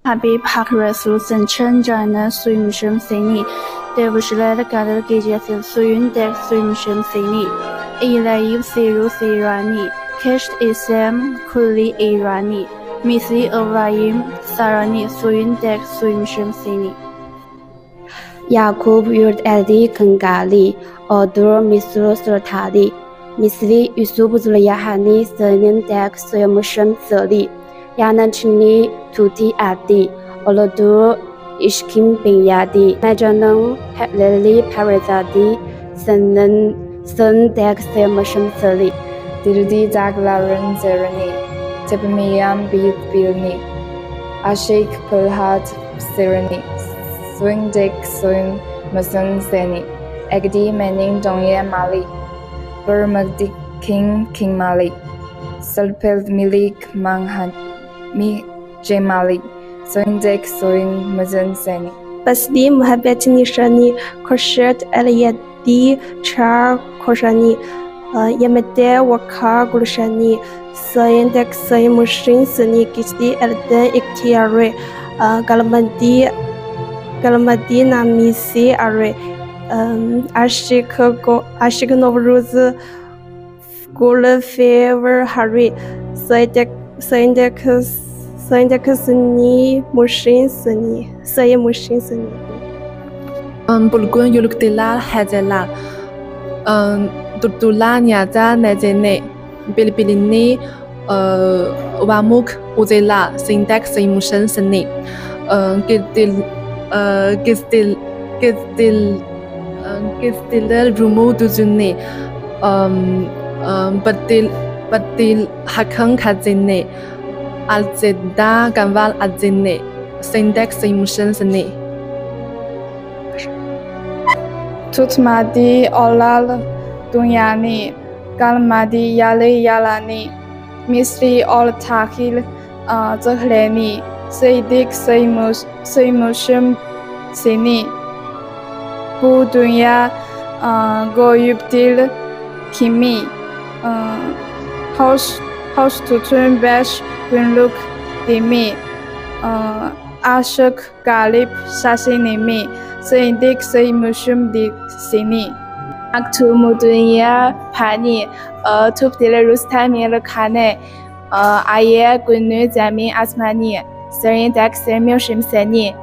Habib Haq Rasul Chanjana Suimsham Sini, Devushlad Gadar Gijathil Suyun Dek Suimsham Sini, Ilayib Siru Sirani, Kesht Islam Kuli Irani, Misi Orayim Sarani Suyun Dek Suimsham Sini. Yakub Yurt Elde Kangali, Odur Misru Surtali, Misli Yusuf Zulayahani Senin Dek Suyamsham Sali. Yanachni Tuti Adi, Olodur Ishkim Binyadi, Majanang Lili Parizadi, Sun Dek Sayamasham Sali, Dirdi Daglaran Zerani, Tepamiyan Bilni, Ashik Pulhat Sirani, Swing Dik Swing Masun Seni, Egdi Mening Dongye Mali, Burmagdi King Mali, Sulpil Milik Manghan. Mi Jemali, Swing Dek Swing Mazan Seni. Basdi Muhabbet Nishani, Koshet Aliyadi, Char Koshani, Yamade Waka Gulshani, Sayin Dek Sayin Mushin Sani, Gishdi Elden Iktiare, Galamadi Namisi Are, Ashik Novruz, Gula Fever Hari, Sayındaki seni mushin seni, sayı mushin seni. Bulgun yuluktila hajela, tutula nyaza najene, bilbilini, wamuk uzela, sayindak sayı mushin seni, gistil rumu duzune, batil hakang kazene. Alzeda Ganval Adzine, Syndex Emotion Sene. Tutmadi Olal Dunyani, Galmadi Yale Yalani, Misri Ol Takil Zahleni, Saydik Saymushim Sini, Bu Dunya Goyubdil Kimi, House to turn bash. Günlük demi, aşık galip şaşinimi, sayındık saymışım di seni. Aktumu dünya pani, tüptile rüstamiyeli kane, aye günlük zemin asmani, sayındık saymışım seni.